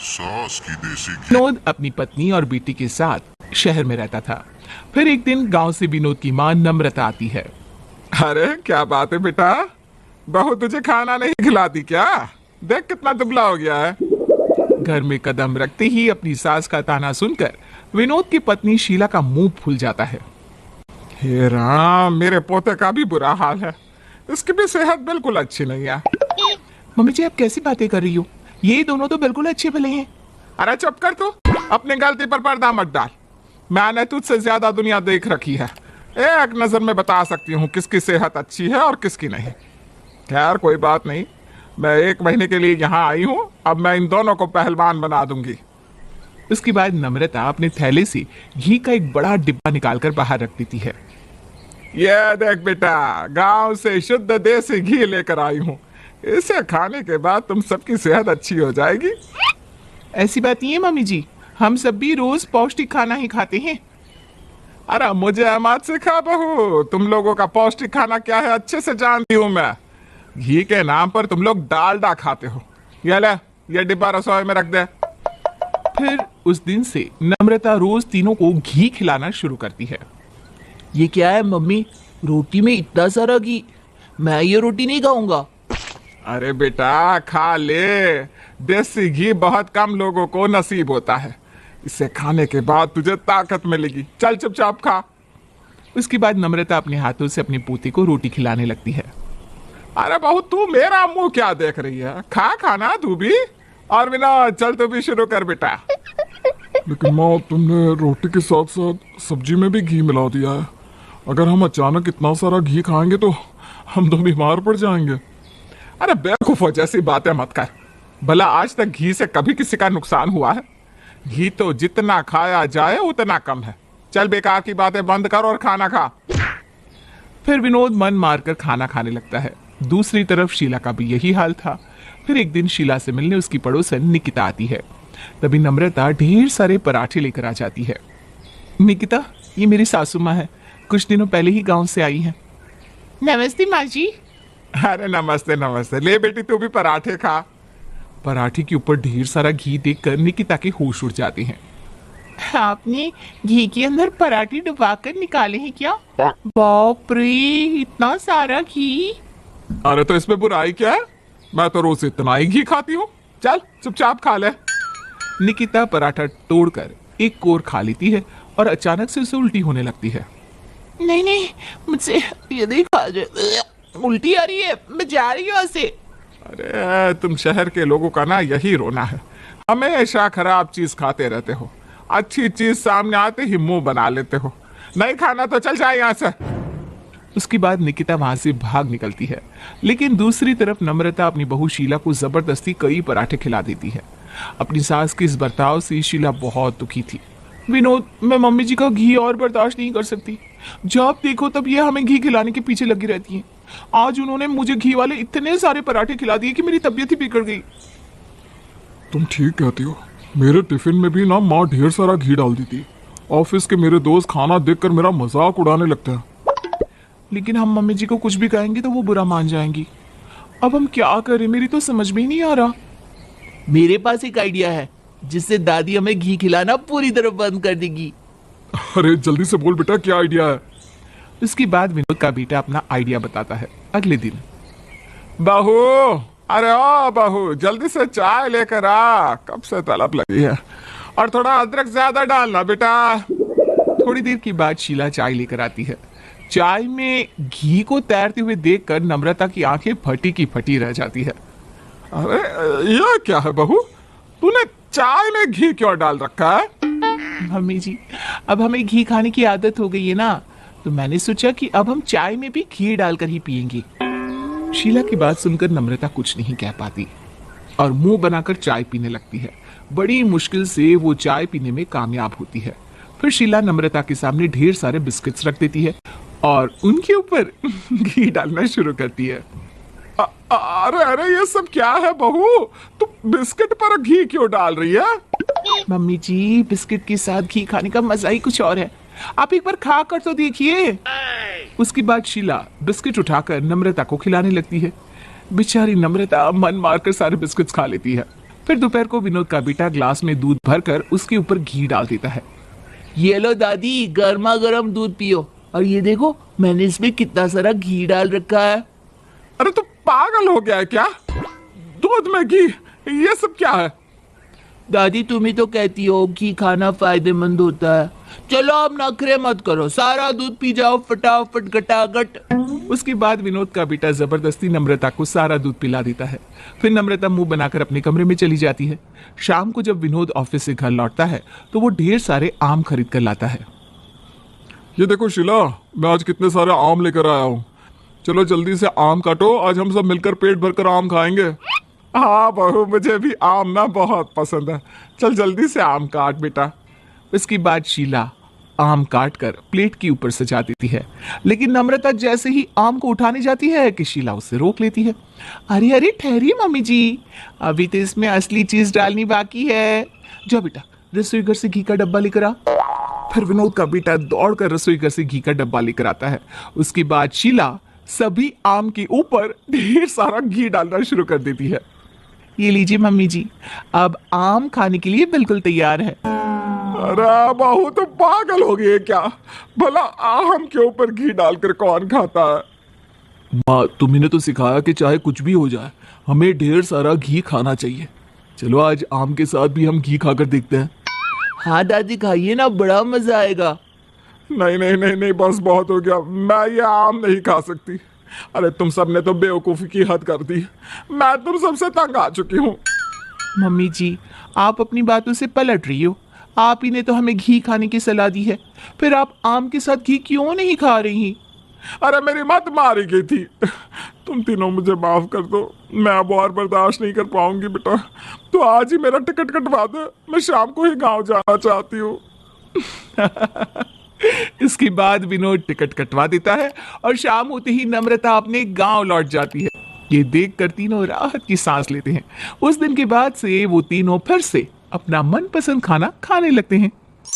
सास की देसी घी। विनोद अपनी पत्नी और बेटी के साथ शहर में रहता था। फिर एक दिन गांव से विनोद की मां नम्रता आती है। अरे क्या बात है बेटा, बहू तुझे खाना नहीं खिलाती क्या? देख कितना दुबला हो गया है। घर में कदम रखते ही अपनी सास का ताना सुनकर विनोद की पत्नी शीला का मुंह फूल जाता है। हे राम, मेरे पोते का भी बुरा हाल है, इसकी भी सेहत बिल्कुल अच्छी नहीं है। मम्मी जी आप कैसी बातें कर रही हो, ये दोनों तो बिल्कुल अच्छे भले हैं। अरे चुप कर तू, अपनी गलती पर पर्दा मत डाल। मैंने तुझसे ज्यादा दुनिया देख रखी है, एक नजर में बता सकती हूँ किसकी सेहत अच्छी है और किसकी नहीं। खैर कोई बात नहीं, मैं 1 महीने के लिए यहाँ आई हूँ, अब मैं इन दोनों को पहलवान बना दूंगी। उसके बाद नम्रता अपने थैले से घी का एक बड़ा डिब्बा निकालकर बाहर रख देती है। ये देख बेटा, गांव से शुद्ध देसी घी लेकर आई हूँ, इसे खाने के बाद तुम सबकी सेहत अच्छी हो जाएगी। ऐसी बात नहीं है मम्मी जी, हम सब भी रोज पौष्टिक खाना ही खाते हैं। अरे मुझे मत सिखा बहू, तुम लोगों का पौष्टिक खाना क्या है अच्छे से जानती हूँ मैं। घी के नाम पर तुम लोग डालडा खाते हो। ये ले, ये डिब्बा रसोई में रख दे। फिर उस दिन से नम्रता रोज तीनों को घी खिलाना शुरू करती है। ये क्या है मम्मी, रोटी में इतना सारा घी, मैं ये रोटी नहीं खाऊंगा। अरे बेटा खा ले, देसी घी बहुत कम लोगों को नसीब होता है, इसे खाने के बाद तुझे ताकत मिलेगी। चल चुपचाप खा। उसके बाद नम्रता अपने हाथों से अपने पोते को रोटी खिलाने लगती है। अरे बहू तू मेरा मुंह क्या देख रही है, खा खाना तू भी। और बिना चल तू भी शुरू कर बेटा। लेकिन माँ, तुमने रोटी के साथ साथ सब्जी में भी घी मिला दिया है। अगर हम अचानक इतना सारा घी खाएंगे तो हम तो बीमार पड़ जाएंगे। अरे बेवकूफो जैसी बातें मत कर, भला आज तक घी से कभी किसी का नुकसान हुआ है? घी तो जितना खाया जाए उतना कम है। चल बेकार की बातें बंद कर और खाना खा। फिर विनोद मन मारकर खाना खाने लगता है। दूसरी तरफ शीला का भी यही हाल था। फिर एक दिन शीला से मिलने उसकी पड़ोसन निकिता आती है। तभी नम्रता ढेर सारे पराठे लेकर आ जाती है। निकिता, ये मेरी सासू माँ है, कुछ दिनों पहले ही गांव से आई है। नमस्ते माँ जी। अरे नमस्ते नमस्ते, ले बेटी तू भी पराठे खा। पराठे के ऊपर ढेर सारा घी देखकर निकिता के होश उड़ जाते हैं। आपने घी के अंदर पराठे डुबाकर निकाले हैं क्या? बाप रे, इतना सारा घी। अरे तो इसमें बुराई क्या है, मैं तो रोज इतना ही घी खाती हूँ। चल चुपचाप खा ले। निकिता पराठा तोड़कर एक कोर खा लेती है और अचानक से उसे उल्टी होने लगती है। नहीं नहीं, मुझसे ये नहीं खा जाए, उल्टी आ रही है, मैं जा रही हूँ यहाँ से। अरे तुम शहर के लोगों का ना यही रोना है, हमेशा खराब चीज खाते रहते हो, अच्छी चीज सामने आते ही मुंह बना लेते हो। नहीं खाना तो चल जाए यहाँ से। उसके बाद निकिता वहां से भाग निकलती है। लेकिन दूसरी तरफ नम्रता अपनी बहू शीला को जबरदस्ती कई पराठे खिला देती है। अपनी सास के इस बर्ताव से शीला बहुत दुखी थी। विनोद, मैं मम्मी जी का घी और बर्दाश्त नहीं कर सकती। जब देखो तब ये हमें घी खिलाने के पीछे लगी रहती हैं। आज उन्होंने मुझे घी वाले इतने सारे पराठे खिला दिए कि मेरी तबीयत ही बिगड़ गई। तुम ठीक कहती हो, मेरे टिफिन में भी ना माँ ढेर सारा घी डाल दी थी। ऑफिस के मेरे दोस्त खाना देखकर मेरा मजाक उड़ाने लगता है। लेकिन हम मम्मी जी को कुछ भी कहेंगे तो वो बुरा मान जाएंगी। अब हम क्या करें, मेरी तो समझ में ही नहीं आ रहा। मेरे पास एक आइडिया है जिससे दादी हमें घी खिलाना पूरी तरह बंद कर देगी। अरे जल्दी से बोल बेटा, क्या आइडिया है? इसके बाद विनोद का बेटा अपना आइडिया बताता है। अगले दिन, बहू, अरे ओ बहू, जल्दी से चाय लेकर आ, कब से तलब लगी है। और थोड़ा अदरक ज्यादा डालना बेटा। थोड़ी देर के बाद शीला चाय लेकर आती है। चाय में घी को तैरते हुए देखकर नम्रता की आंखें फटी की फटी रह जाती है। अरे ये क्या है बहू, तूने चाय में घी क्यों डाल रखा है? मम्मी जी, अब हमें घी खाने की आदत हो गई है ना, तो मैंने सोचा कि अब हम चाय में भी घी डालकर ही पियेंगे। शीला की बात सुनकर नम्रता कुछ नहीं कह पाती और मुंह बनाकर चाय पीने लगती है। बड़ी मुश्किल से वो चाय पीने में कामयाब होती है। फिर शीला नम्रता के सामने ढेर सारे बिस्किट्स रख देती है और उनके ऊपर घी डालना शुरू करती है। अरे अरे ये सब क्या है बहू, तू बिस्किट पर घी क्यों डाल रही है? मम्मी जी, बिस्किट के साथ घी खाने का मजा ही कुछ और है, आप एक बार खा कर तो देखिए। उसके बाद शीला बिस्किट उठाकर नम्रता को खिलाने लगती है। बेचारी नम्रता मन मारकर सारे बिस्किट्स खा लेती है। फिर दोपहर को विनोद का बेटा ग्लास में दूध भरकर उसके ऊपर घी डाल देता है। ये लो दादी, गर्मा गर्म दूध पियो। और ये देखो, मैंने इसमें कितना सारा घी डाल रखा है। अरे तू पागल हो गया है क्या? दूध में घी, ये सब क्या है? दादी तुम ही तो कहती हो घी खाना फायदेमंद होता है। चलो अब नखरे मत करो, सारा दूध पी जाओ फटाफट गटागट। उसके बाद विनोद का बेटा जबरदस्ती नम्रता को सारा दूध पिला देता है। फिर नम्रता मुंह बनाकर अपने कमरे में चली जाती है। शाम को जब विनोद ऑफिस से घर लौटता है तो वो ढेर सारे आम खरीद कर लाता है। ये देखो शीला, मैं आज कितने सारे आम लेकर आया हूँ। चलो जल्दी से आम काटो, आज हम सब मिलकर पेट भरकर आम खाएंगे। हाँ बहू, मुझे भी आम ना बहुत पसंद है। चल जल्दी से आम काट बेटा। इसके बाद शीला आम काट कर प्लेट के ऊपर सजा देती है, लेकिन नम्रता जैसे ही आम को उठाने जाती है कि शीला उसे रोक लेती है। अरे अरे ठहरिए मम्मी जी, अभी तो इसमें असली चीज डालनी बाकी है। जा बेटा, रसोई घर से घी का डब्बा लेकर आ। फिर विनोद का बेटा दौड़कर रसोई घर से घी का डब्बा लेकर आता है। उसके बाद शीला सभी आम के ऊपर ढेर सारा घी डालना शुरू कर देती है। ये लीजिए मम्मी जी, अब आम खाने के लिए बिल्कुल तैयार है। अरे बहू तो पागल हो गई है क्या? भला आम के ऊपर घी डालकर कौन खाता है? माँ, तुम्ही ने तो सिखाया कि चाहे कुछ भी हो जाए हमें ढेर सारा घी खाना चाहिए। चलो आज आम के साथ भी हम घी खाकर देखते हैं। हाँ दादी खाइए ना, बड़ा मजा आएगा। नहीं नहीं नहीं नहीं, बस बहुत हो गया, मैं ये आम नहीं खा सकती। अरे तुम सब ने तो बेवकूफ़ी की हद कर दी। मैं तुम सबसे तंग आ चुकी हूँ। मम्मी जी, आप अपनी बातों से पलट रही हो। आप ही ने तो हमें घी खाने की सलाह दी है, फिर आप आम के साथ घी क्यों नहीं खा रही? अरे मेरी मत मारी गई थी। तुम तीनों मुझे माफ कर दो, मैं अब और बर्दाश्त नहीं कर पाऊंगी बेटा। तो आज ही मेरा टिकट कटवा दो, मैं शाम को ही गांव जाना चाहती हूँ। इसके बाद विनोद टिकट कटवा देता है और शाम होते ही नम्रता अपने गांव लौट जाती है। ये देखकर तीनों राहत की सांस लेते हैं। उस दिन के बाद से वो तीनों फिर से अपना मनपसंद खाना खाने लगते हैं।